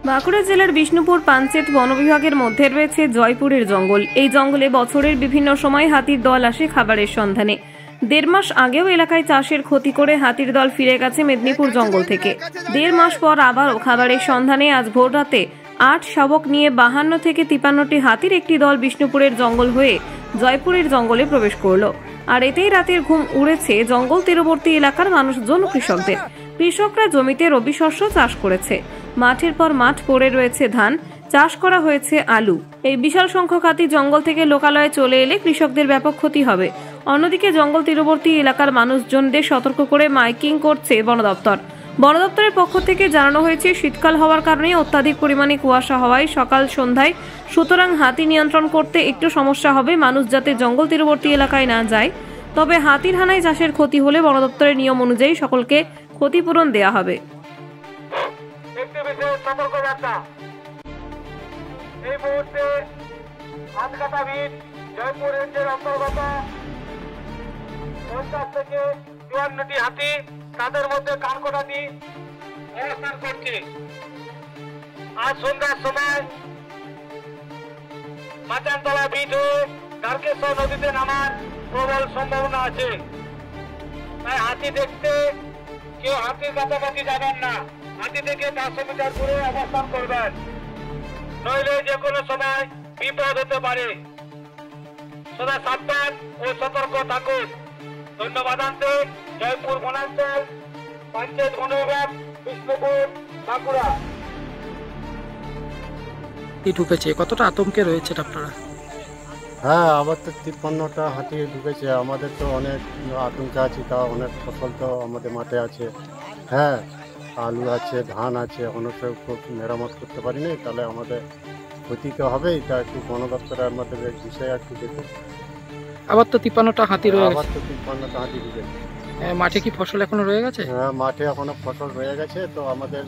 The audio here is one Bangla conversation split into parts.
বাঁকুড়া জেলার বিষ্ণুপুর পাঞ্চেত বন বিভাগের মধ্যে রয়েছে জয়পুরের জঙ্গল। এই জঙ্গলে বছরের বিভিন্ন সময় হাতির দল আসে খাবারের সন্ধানে। ১.৫ মাস আগেও এলাকায় চাষের ক্ষতি করে হাতির দল ফিরে গেছে মেদিনীপুর জঙ্গল থেকে। ১.৫ মাস পর আবারও খাবারের সন্ধানে আজ ভোর রাতে ৮ শাবক নিয়ে ৫২ থেকে ৫৩টি হাতির একটি দল বিষ্ণুপুরের জঙ্গল হয়ে জয়পুরের জঙ্গলে প্রবেশ করল। আর এতেই রাতের ঘুম উড়েছে জঙ্গল তীরবর্তী এলাকার মানুষজন ও কৃষকদের। কৃষকরা জমিতে রবি শস্য চাষ করেছে। মাঠের পর মাঠ পড়ে রয়েছে ধান, চাষ করা হয়েছে আলু। এই বিশাল সংখ্যক হাতি জঙ্গল থেকে লোকালয়ে চলে এলে কৃষকদের ব্যাপক ক্ষতি হবে। অন্যদিকে জঙ্গল তীরবর্তী এলাকার মানুষজনদের সতর্ক করে মাইকিং করছে বন দপ্তর। বন দপ্তরের পক্ষ থেকে জানানো হয়েছে, শীতকাল হওয়ার কারণে অত্যাধিক পরিমাণে কুয়াশা হওয়ায় সকাল সন্ধ্যায়, সুতরাং হাতি নিয়ন্ত্রণ করতে একটু সমস্যা হবে। মানুষ যাতে জঙ্গল তীরবর্তী এলাকায় না যায়। তবে হাতির হানায় চাষের ক্ষতি হলে বন দপ্তরের নিয়ম অনুযায়ী সকলকে ক্ষতিপূরণ দেওয়া হবে। এই মুহূর্তে হাতকাটা বিট জয়পুর রেঞ্জের অন্তর্গত ৫০ থেকে ৫৪টি হাতি, তাদের মধ্যে কানকোটাটি অবস্থান করছে। আজ সন্ধ্যার সময় মাচানতলা বিট হয়ে দ্বারকেশ্বর নদীতে নামার প্রবল সম্ভাবনা আছে। তাই হাতি দেখতে কেউ হাতির কাছাকাছি যাবেন না। হাতি থেকে ৫০০ মিটার দূরে অবস্থান করবেন, নইলে যে কোনো সময় বিপদ হতে পারে। সদা সাবধান ও সতর্ক থাকুন। ধন্যবাদ। জয়পুর বনাঞ্চল পঞ্চায়েত বন বিভাগ, বিষ্ণুপুর, বাঁকুড়া। ঢুকেছে, কতটা আতঙ্কে রয়েছে আপনারা? হ্যাঁ, আবার তো ৫৩টা হাতি ঢুকেছে। আমাদের তো অনেক আতঙ্কে আছি। তা অনেক ফসল তো আমাদের মাঠে আছে। হ্যাঁ, আলু আছে, ধান আছে, এখনো সব খুব মেরামত করতে পারিনি। তাহলে আমাদের ক্ষতি তো হবেই। তা একটু বন দপ্তরে আমাদের এই বিষয়ে একটু দেখুন। আবার তো ৫৩টা হাতি রয়ে গেছে। আবার তো ৫৩টা হাতি ঢুকেছে। মাঠে কি ফসল এখনো রয়ে গেছে? হ্যাঁ, মাঠে এখনো ফসল রয়ে গেছে। তো আমাদের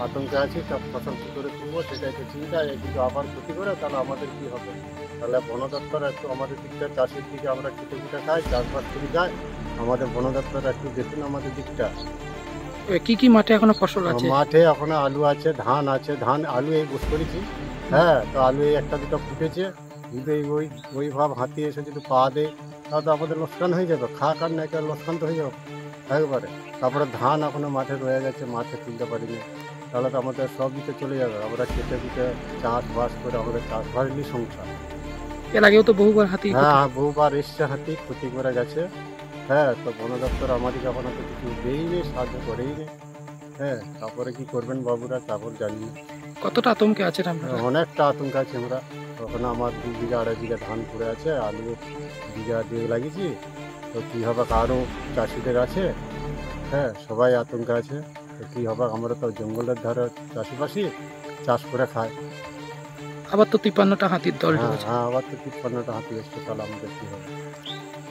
আতঙ্কে আছি, সব ফসল কী করে তুলবো সেটাই তো চিন্তা। কিন্তু আবার ক্ষতি করে তাহলে আমাদের কি হবে? তাহলে বন দপ্তর একটু আমাদের দিকটা, চাষের দিকে আমরা খেটে খুঁটে খাই, চাষবাস করে যাই। আমাদের বন দপ্তর একটু দেখুন আমাদের দিকটা। কি কি মাঠে এখনো ফসল আছে? মাঠে এখনো আলু আছে, ধান আছে। আলু এই বস করেছি। হ্যাঁ, তো আলু এই একটা দুটো ফুটেছে। কিন্তু ওই ভাব হাতি এসে যদি পা দেয় তাহলে তো আমাদের লোকসান হয়ে যাবে। খাক আর না খাক লোকসান তো হয়ে যাবে একবারে। তারপরে ধান এখনো মাঠে রয়ে গেছে, মাঠে তুলতে পারিনি। তাহলে তো আমাদের সব দিকে চলে যাবে। আমরা খেটে খুঁটে চাষবাস করে আমাদের চাষবাসই সংসার। এর আগেও তো বহুবার হাতি। হ্যাঁ, বহুবার এসছে হাতি, ক্ষতি করে গেছে। হ্যাঁ, তো বন দপ্তর আমাদেরকে এখন তো কিছু দেয়নি, সাহায্য করেইনি। হ্যাঁ, তারপরে কি করবেন বাবুরা তারপর জানি না। কতটা আতঙ্কে আছেন আপনারা? অনেকটা আতঙ্ক আছে আমরা। ওখানে আমার ২ বিঘা ২.৫ বিঘা ধান পড়ে আছে, আলু বিঘা ২ লাগিয়েছি। তো কী হবে, কারও চাষিদের আছে। হ্যাঁ, সবাই আতঙ্কে আছে। তো কী হবে, আমরা তো জঙ্গলের ধারে চাষিবাসি, চাষ করে খাই। আবার তো ৫৩টা হাতির দল। হ্যাঁ, আবার তো ৫৩টা হাতি এসছে। তাহলে আমাদের কী হবে?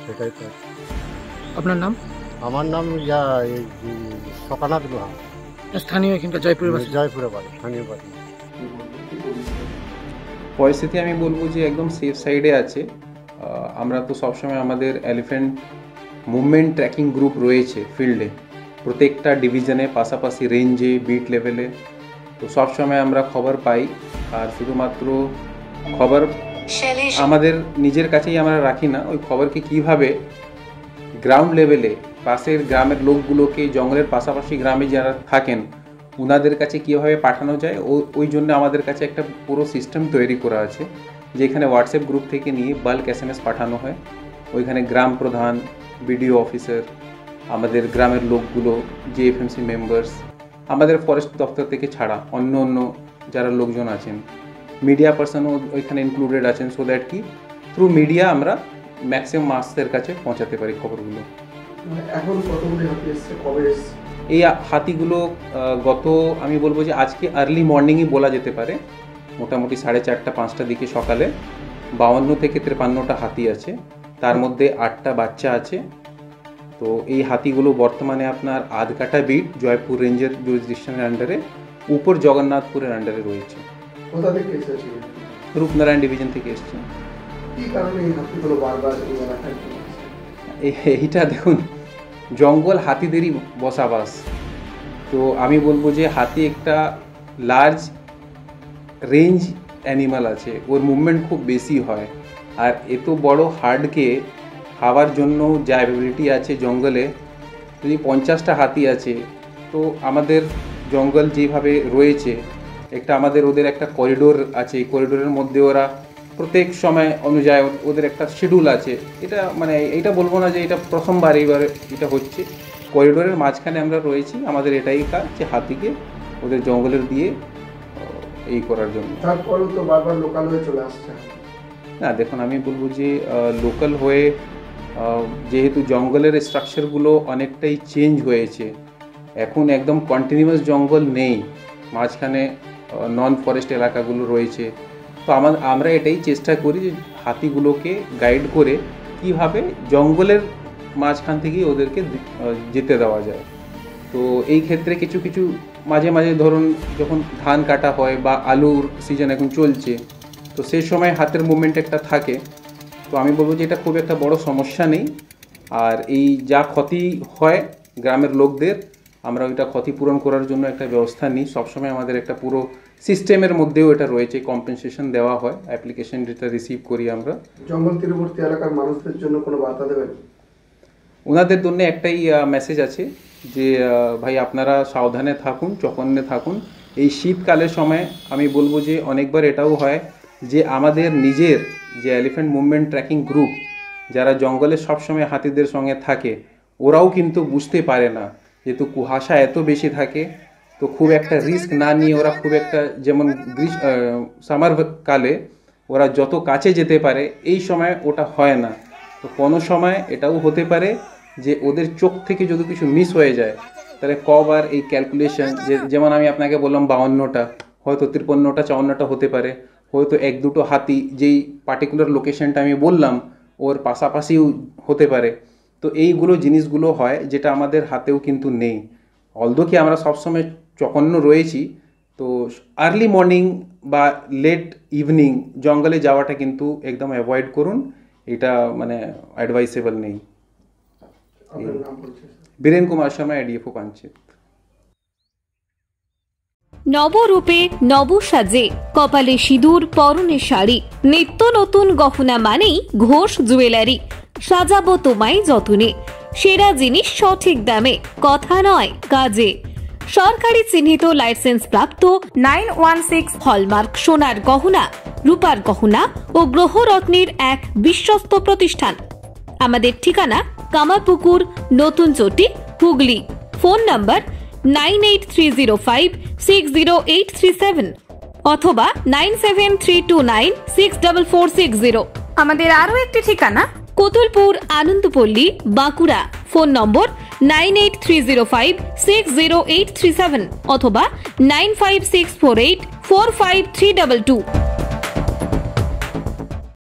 সেটাই তো। আপনার নাম? আমার নাম শকানাথ গুহা। স্থানীয় এখানকার জয়পুরের বাড়ি। জয়পুরে বাড়ি, স্থানীয় বাড়ি। পরিস্থিতি আমি বলবো যে একদম সেফ সাইডে আছে। আমরা তো সবসময় আমাদের এলিফ্যান্ট মুভমেন্ট ট্র্যাকিং গ্রুপ রয়েছে ফিল্ডে, প্রত্যেকটা ডিভিশনে, পাশাপাশি রেঞ্জে, বিট লেভেলে। তো সবসময় আমরা খবর পাই। আর শুধুমাত্র খবর আমাদের নিজের কাছেই আমরা রাখি না, ওই খবরকে কীভাবে গ্রাউন্ড লেভেলে পাশের গ্রামের লোকগুলোকে, জঙ্গলের পাশাপাশি গ্রামে যারা থাকেন ওনাদের কাছে কীভাবে পাঠানো যায়, ওই জন্য আমাদের কাছে একটা পুরো সিস্টেম তৈরি করা আছে, যেখানে হোয়াটসঅ্যাপ গ্রুপ থেকে নিয়ে বাল্ক SMS পাঠানো হয়। ওইখানে গ্রাম প্রধান, বিডিও অফিসার, আমাদের গ্রামের লোকগুলো, GFMC মেম্বার্স, আমাদের ফরেস্ট দপ্তর থেকে ছাড়া অন্য যারা লোকজন আছেন, মিডিয়া পার্সনও ওইখানে ইনক্লুডেড আছেন। সো দ্যাট কি থ্রু মিডিয়া আমরা ম্যাক্সিমাম মাসের কাছে পৌঁছাতে পারি খবরগুলো। এখন কতগুলি হাতি এসছে, কবে এসছে? এই হাতিগুলো গত, আমি বলবো যে আজকে আর্লি মর্নিংই বলা যেতে পারে, মোটামুটি 4:30 5টার দিকে সকালে 52 থেকে 53টা হাতি আছে। তার মধ্যে 8টা বাচ্চা আছে। তো এই হাতিগুলো বর্তমানে আপনার আধকাটা বিট জয়পুর রেঞ্জের জুরিসডিকশনের আন্ডারে, উপর জগন্নাথপুরের আন্ডারে রয়েছে। কোথা থেকে এসেছে? রূপনারায়ণ ডিভিশন থেকে এসছে। কি কারণে এই হাতিগুলো বারবার এই এলাকায়? এইটা দেখুন, জঙ্গল হাতিদেরই বসবাস। তো আমি বলবো যে হাতি একটা লার্জ রেঞ্জ অ্যানিমাল আছে, ওর মুভমেন্ট খুব বেশি হয়। আর এত বড় হার্ডকে খাওয়ার জন্য যা অ্যাবিলিটি আছে জঙ্গলে, যদি 50টা হাতি আছে, তো আমাদের জঙ্গল যেভাবে রয়েছে, আমাদের ওদের একটা করিডোর আছে, এই করিডোরের মধ্যে ওরা প্রত্যেক সময় অনুযায়ী ওদের একটা শিডিউল আছে। এটা মানে এইটা বলবো না যে এটা প্রথমবার এইবার এটা হচ্ছে, করিডোরের মাঝখানে আমরা রয়েছি, আমাদের এটাই কাজ যে হাতিকে ওদের জঙ্গলের দিয়ে এই করার জন্য। তারপরেও তো বারবার লোকাল হয়ে চলে আসছে। না দেখুন, আমি বলবো যে লোকাল হয়ে যেহেতু জঙ্গলের স্ট্রাকচারগুলো অনেকটাই চেঞ্জ হয়েছে, এখন একদম কন্টিনিউয়াস জঙ্গল নেই, মাঝখানে নন ফরেস্ট এলাকাগুলো রয়েছে। তো আমরা এটাই চেষ্টা করি যে হাতিগুলোকে গাইড করে কিভাবে জঙ্গলের মাঝখান থেকেই ওদেরকে যেতে দেওয়া যায়। তো এই ক্ষেত্রে কিছু কিছু মাঝে মাঝে ধরুন যখন ধান কাটা হয় বা আলুর সিজন এখন চলছে, তো সেই সময় হাতের মুভমেন্ট একটা থাকে। তো আমি বলবো যে এটা খুব একটা বড় সমস্যা নেই। আর এই যা ক্ষতি হয় গ্রামের লোকদের, আমরা ওইটা ক্ষতিপূরণ করার জন্য একটা ব্যবস্থা নিই। সবসময় আমাদের একটা পুরো সিস্টেমের মধ্যেও এটা রয়েছে, কম্পেনসেশন দেওয়া হয়, অ্যাপ্লিকেশন যেটা রিসিভ করি আমরা। জঙ্গল তীরবর্তী এলাকার মানুষদের জন্য কোনো বার্তা দেবেন? ওনাদের জন্য একটাই মেসেজ আছে যে ভাই আপনারা সাবধানে থাকুন, চৌকন্নে থাকুন। এই শীতকালের সময় আমি বলবো যে অনেকবার এটাও হয় যে আমাদের নিজের যে এলিফ্যান্ট মুভমেন্ট ট্র্যাকিং গ্রুপ যারা জঙ্গলে সবসময় হাতিদের সঙ্গে থাকে, ওরাও কিন্তু বুঝতে পারে না, যেহেতু কুয়াশা এত বেশি থাকে, তো খুব একটা রিস্ক না নিয়ে ওরা খুব একটা, যেমন সামার কালে ওরা যত কাছে যেতে পারে, এই সময় ওটা হয় না। তো কোনো সময় এটাও হতে পারে যে ওদের চোখ থেকে যদি কিছু মিস হয়ে যায়, তাহলে কবার এই ক্যালকুলেশন, যেমন আমি আপনাকে বললাম 52টা, হয়তো 53টা 54টা হতে পারে, হয়তো 1-2টো হাতি যেই পার্টিকুলার লোকেশনটা আমি বললাম ওর পাশাপাশিও হতে পারে। তো এইগুলো জিনিসগুলো হয় যেটা আমাদের হাতেও কিন্তু নেই। অলদো কি আমরা সবসময় চকন্ন রয়েছি, তো আর্লি মর্নিং বা লেট ইভিনিং জঙ্গলে যাওয়াটা কিন্তু একদম অ্যাভয়েড করুন, এটা মানে অ্যাডভাইসেবল নেই। বীরেন কুমার শর্মা, এডিএফও পাঞ্চেত। নবরূপে নবসাজে, কপালে সিঁদুর, পরনে শাড়ি, নিত্য নতুন গহনা মানেই ঘোষ জুয়েলারি। সাজাবো তোমায় যতনে, সেরা জিনিস সঠিক দামে, কথা নয় কাজে। সরকারি চিহ্নিত লাইসেন্স প্রাপ্ত 916 হলমার্ক সোনার গহনা, রূপার গহনা ও গ্রহরত্নের এক বিশ্বস্ত প্রতিষ্ঠান। আমাদের ঠিকানা কামারপুকুর, নতুন চটি, হুগলি। ফোন নম্বর 9830560837 অথবা 9732964460। আমাদের আরো একটি ঠিকানা কোতুলপুর, আনন্দপল্লী, বাঁকুড়া। ফোন নম্বর 9830560837 অথবা 95648453222।